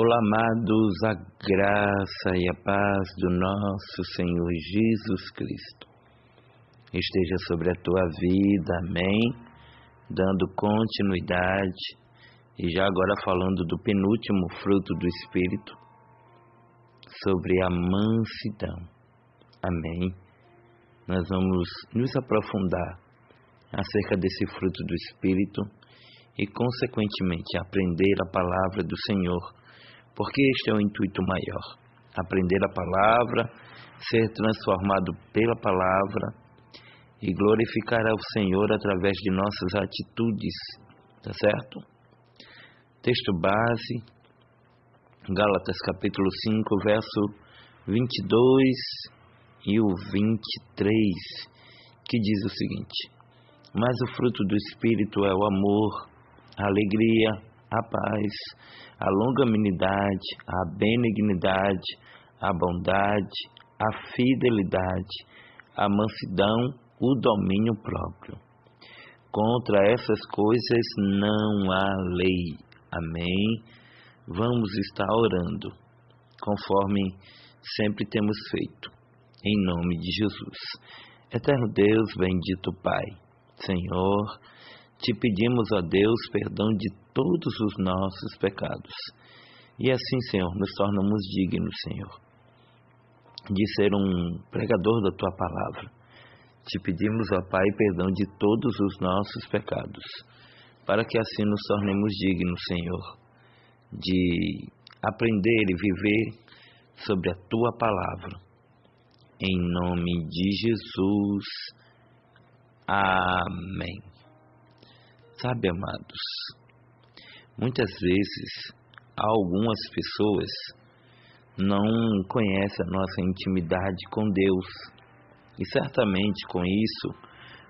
Olá, amados, a graça e a paz do nosso Senhor Jesus Cristo esteja sobre a tua vida, amém? Dando continuidade e já agora falando do penúltimo fruto do Espírito, sobre a mansidão, amém? Nós vamos nos aprofundar acerca desse fruto do Espírito e, consequentemente, aprender a palavra do Senhor, porque este é o intuito maior: aprender a palavra, ser transformado pela palavra e glorificar ao Senhor através de nossas atitudes, tá certo? Texto base, Gálatas capítulo 5, verso 22 e o 23, que diz o seguinte: mas o fruto do Espírito é o amor, a alegria, a paz, a longanimidade, a benignidade, a bondade, a fidelidade, a mansidão, o domínio próprio. Contra essas coisas não há lei. Amém? Vamos estar orando, conforme sempre temos feito, em nome de Jesus. Eterno Deus, bendito Pai, Senhor, te pedimos, ó Deus, perdão de todos os nossos pecados. E assim, Senhor, nos tornamos dignos, Senhor, de ser um pregador da Tua palavra. Te pedimos, ó Pai, perdão de todos os nossos pecados, para que assim nos tornemos dignos, Senhor, de aprender e viver sobre a Tua palavra. Em nome de Jesus. Amém. Sabe, amados, muitas vezes algumas pessoas não conhecem a nossa intimidade com Deus e certamente com isso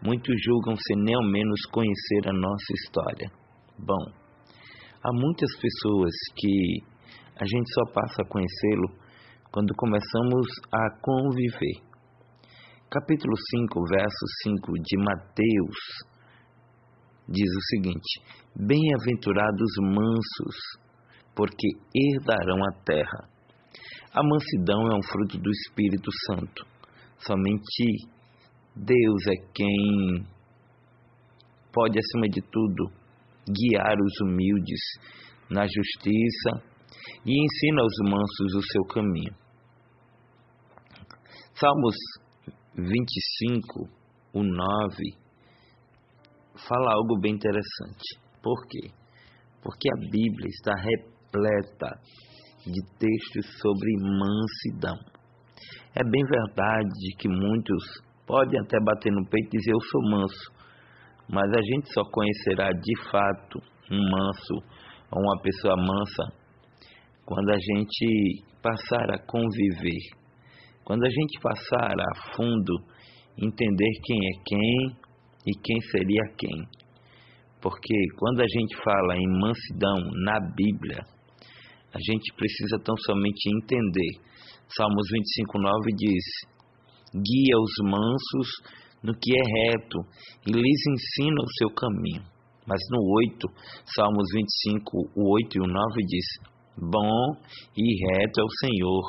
muitos julgam sem nem ao menos conhecer a nossa história. Bom, há muitas pessoas que a gente só passa a conhecê-lo quando começamos a conviver. Capítulo 5, verso 5 de Mateus diz o seguinte: bem-aventurados mansos, porque herdarão a terra. A mansidão é um fruto do Espírito Santo. Somente Deus é quem pode, acima de tudo, guiar os humildes na justiça e ensina aos mansos o seu caminho. Salmos 25, o 9, fala algo bem interessante. Por quê? Porque a Bíblia está repleta de textos sobre mansidão. É bem verdade que muitos podem até bater no peito e dizer: eu sou manso, mas a gente só conhecerá de fato um manso ou uma pessoa mansa quando a gente passar a conviver, quando a gente passar a fundo, entender quem é quem e quem seria quem. Porque quando a gente fala em mansidão na Bíblia, a gente precisa tão somente entender. Salmos 25:9 diz: guia os mansos no que é reto e lhes ensina o seu caminho. Mas no 8, Salmos 25, o 8 e o 9 diz: bom e reto é o Senhor,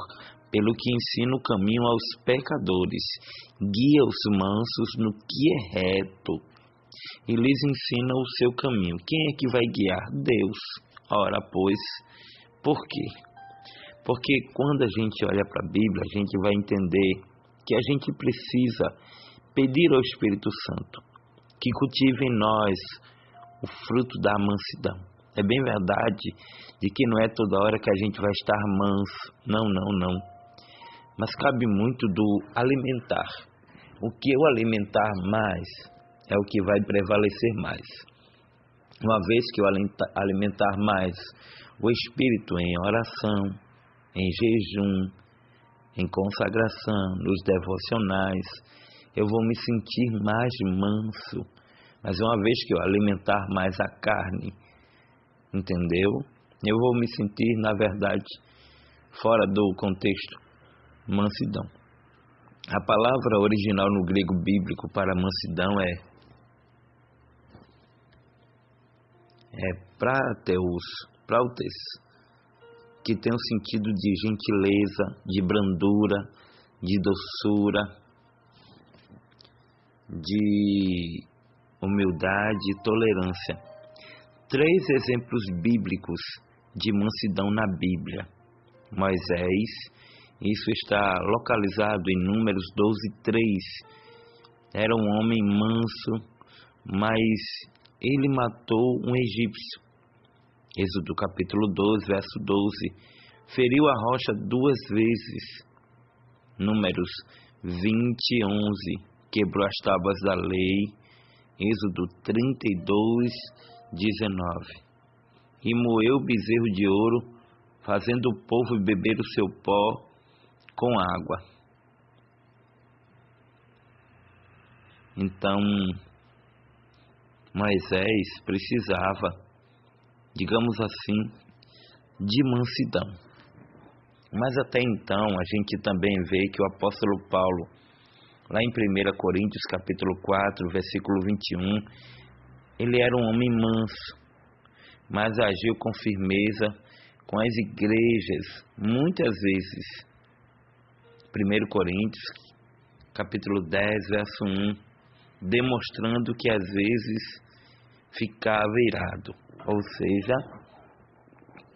pelo que ensina o caminho aos pecadores, guia os mansos no que é reto e lhes ensina o seu caminho. Quem é que vai guiar? Deus. Ora, pois, por quê? Porque quando a gente olha para a Bíblia, a gente vai entender que a gente precisa pedir ao Espírito Santo que cultive em nós o fruto da mansidão. É bem verdade de que não é toda hora que a gente vai estar manso. Não. Mas cabe muito do alimentar. O que eu alimentar mais é o que vai prevalecer mais. Uma vez que eu alimentar mais o Espírito em oração, em jejum, em consagração, nos devocionais, eu vou me sentir mais manso. Mas uma vez que eu alimentar mais a carne, entendeu? Eu vou me sentir, na verdade, fora do contexto, mansidão. A palavra original no grego bíblico para mansidão é prautes, que tem o sentido de gentileza, de brandura, de doçura, de humildade e tolerância. 3 exemplos bíblicos de mansidão na Bíblia. Moisés, isso está localizado em Números 12:3. Era um homem manso, mas ele matou um egípcio. Êxodo capítulo 12, verso 12. Feriu a rocha 2 vezes. Números 20:11. Quebrou as tábuas da lei. Êxodo 32:19. E moeu o bezerro de ouro, fazendo o povo beber o seu pó com água. Então, Moisés precisava, digamos assim, de mansidão. Mas até então, a gente também vê que o apóstolo Paulo, lá em 1 Coríntios capítulo 4, versículo 21, ele era um homem manso, mas agiu com firmeza com as igrejas, muitas vezes. 1 Coríntios capítulo 10, verso 1, demonstrando que às vezes ficava irado, ou seja,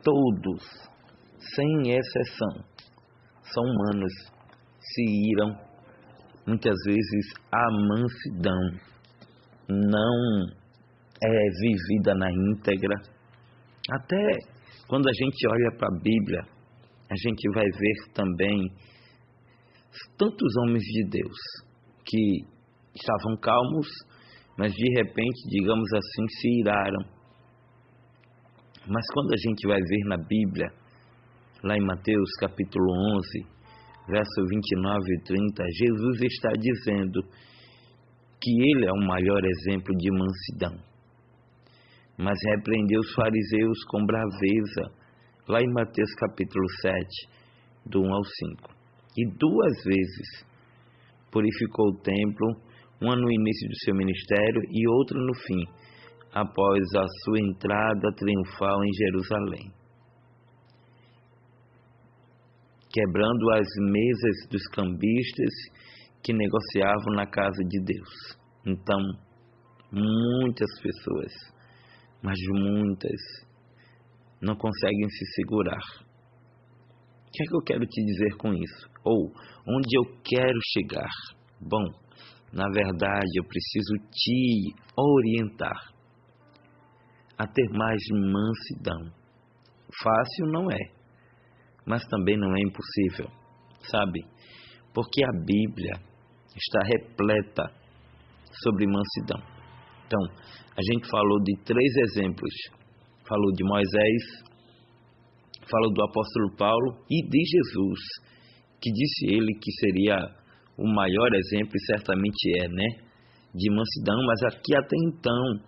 todos, sem exceção, são humanos, se iram. Muitas vezes a mansidão não é vivida na íntegra. Até quando a gente olha para a Bíblia, a gente vai ver também tantos homens de Deus que estavam calmos, mas de repente, digamos assim, se iraram. Mas quando a gente vai ver na Bíblia, lá em Mateus capítulo 11, verso 29 e 30, Jesus está dizendo que ele é o maior exemplo de mansidão. Mas repreendeu os fariseus com braveza, lá em Mateus capítulo 7, do 1 ao 5. E 2 vezes purificou o templo, uma no início do seu ministério e outra no fim, após a sua entrada triunfal em Jerusalém, quebrando as mesas dos cambistas que negociavam na casa de Deus. Então, muitas pessoas, mas muitas, não conseguem se segurar. O que é que eu quero te dizer com isso? Ou, onde eu quero chegar? Bom, na verdade, eu preciso te orientar a ter mais mansidão. Fácil não é, mas também não é impossível, sabe? Porque a Bíblia está repleta sobre mansidão. Então, a gente falou de 3 exemplos. Falou de Moisés, falou do apóstolo Paulo e de Jesus, que disse ele que seria o maior exemplo, e certamente é, né? De mansidão, mas aqui até então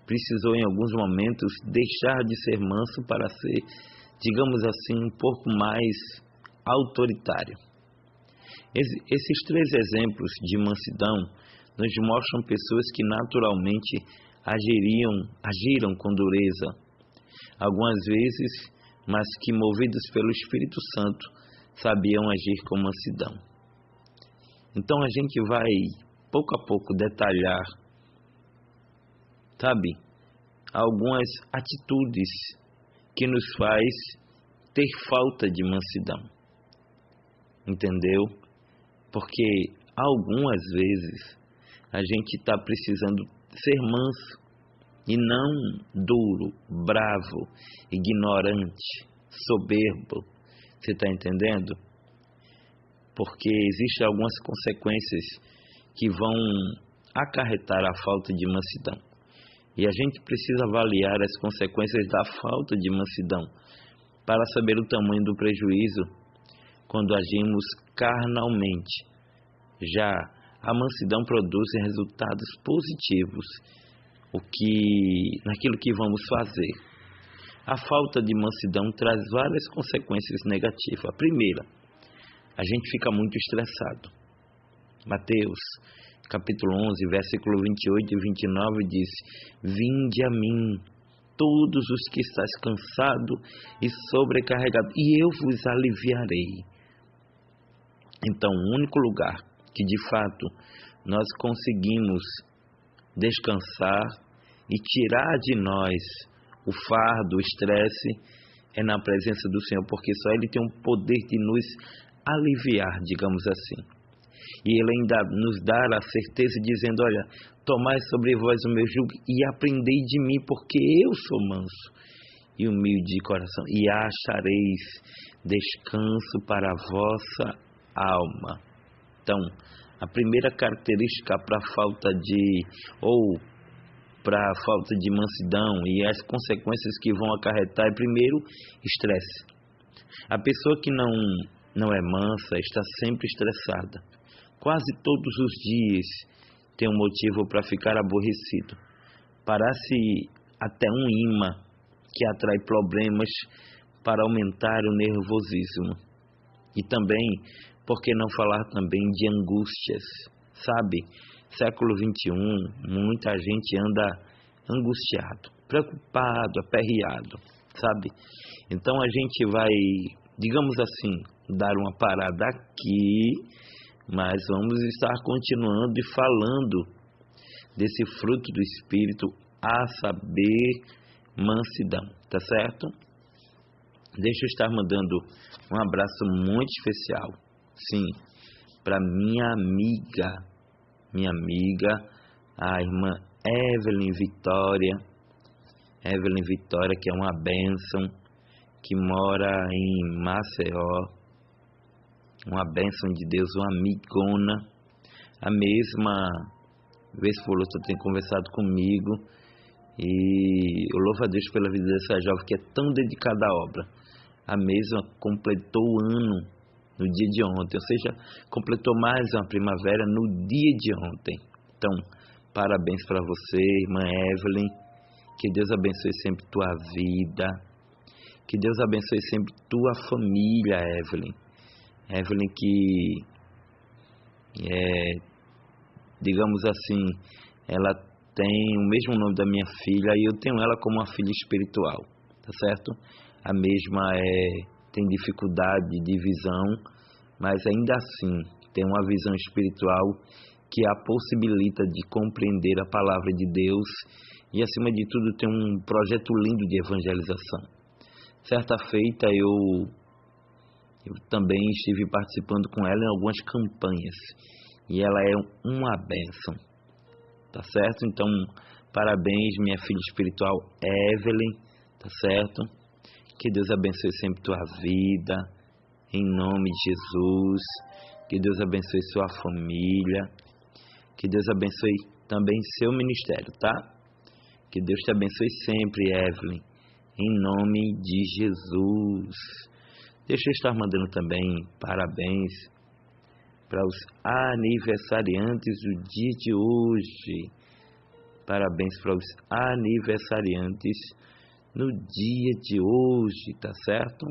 precisou em alguns momentos deixar de ser manso para ser, digamos assim, um pouco mais autoritário. Esses 3 exemplos de mansidão nos mostram pessoas que naturalmente agiram com dureza, algumas vezes, mas que movidos pelo Espírito Santo sabiam agir com mansidão. Então a gente vai pouco a pouco detalhar, sabe, algumas atitudes que nos faz ter falta de mansidão, entendeu? Porque algumas vezes a gente está precisando ser manso e não duro, bravo, ignorante, soberbo. Você está entendendo? Porque existem algumas consequências que vão acarretar a falta de mansidão. E a gente precisa avaliar as consequências da falta de mansidão para saber o tamanho do prejuízo quando agimos carnalmente. Já a mansidão produz resultados positivos naquilo que vamos fazer. A falta de mansidão traz várias consequências negativas. A primeira, a gente fica muito estressado. Mateus capítulo 11, versículo 28 e 29 diz: Vinde a mim, todos os que estáis cansado e sobrecarregado, e eu vos aliviarei. Então, o único lugar que de fato nós conseguimos descansar e tirar de nós o fardo, o estresse, é na presença do Senhor, porque só Ele tem o poder de nos aliviar, digamos assim. E Ele ainda nos dá a certeza dizendo, olha, tomai sobre vós o meu jugo e aprendei de mim, porque eu sou manso e humilde de coração, e achareis descanso para a vossa alma. Então, a primeira característica para a falta de mansidão e as consequências que vão acarretar é, primeiro, estresse. A pessoa que não é mansa está sempre estressada. Quase todos os dias tem um motivo para ficar aborrecido. Parece até um imã que atrai problemas para aumentar o nervosismo. E também, por que não falar também de angústias? Sabe, século XXI, muita gente anda angustiado, preocupado, aperreado, sabe? Então a gente vai, digamos assim, dar uma parada aqui, mas vamos estar continuando e falando desse fruto do Espírito, a saber, mansidão, tá certo? Deixa eu estar mandando um abraço muito especial, sim, para minha amiga, a irmã Evelyn Vitória, que é uma bênção, que mora em Maceió, uma bênção de Deus, uma amigona, a mesma vez por outra tem conversado comigo, e eu louvo a Deus pela vida dessa jovem que é tão dedicada à obra. A mesma completou o ano no dia de ontem, ou seja, completou mais uma primavera no dia de ontem. Então, parabéns para você, irmã Evelyn, que Deus abençoe sempre tua vida, que Deus abençoe sempre tua família, Evelyn. Evelyn que, digamos assim, ela tem o mesmo nome da minha filha e eu tenho ela como uma filha espiritual, tá certo? A mesma tem dificuldade de visão, mas ainda assim tem uma visão espiritual que a possibilita de compreender a palavra de Deus e, acima de tudo, tem um projeto lindo de evangelização. Certa feita eu também estive participando com ela em algumas campanhas e ela é uma bênção, tá certo? Então, parabéns, minha filha espiritual Evelyn, tá certo? Que Deus abençoe sempre tua vida, em nome de Jesus. Que Deus abençoe sua família. Que Deus abençoe também seu ministério, tá? Que Deus te abençoe sempre, Evelyn, em nome de Jesus. Deixa eu estar mandando também parabéns para os aniversariantes do dia de hoje. Parabéns para os aniversariantes no dia de hoje, tá certo?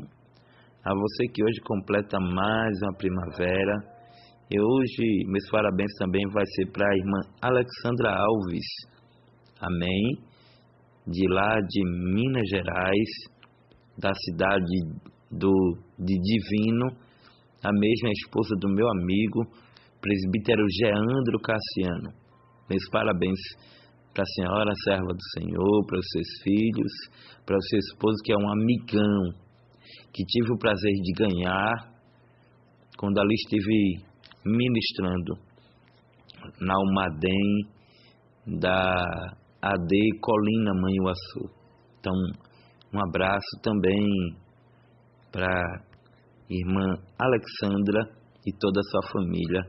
A você que hoje completa mais uma primavera. E hoje, meus parabéns também vai ser para a irmã Alexandra Alves, amém? De lá de Minas Gerais, da cidade de Divino, a mesma esposa do meu amigo, presbítero Geandro Cassiano. Meus parabéns para a senhora, serva do Senhor, para os seus filhos, para o seu esposo, que é um amigão, que tive o prazer de ganhar quando ali estive ministrando na Almaden da AD Colina Manhuaçu. Então, um abraço também para a irmã Alexandra e toda a sua família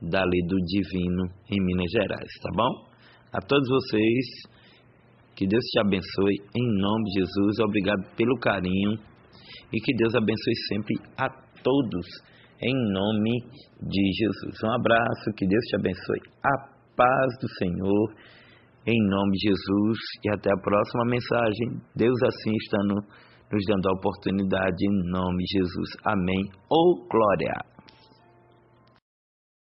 dali do Divino em Minas Gerais, tá bom? A todos vocês, que Deus te abençoe em nome de Jesus. Obrigado pelo carinho e que Deus abençoe sempre a todos em nome de Jesus. Um abraço, que Deus te abençoe. A paz do Senhor em nome de Jesus e até a próxima mensagem. Deus assim está nos dando a oportunidade em nome de Jesus. Amém. Glória.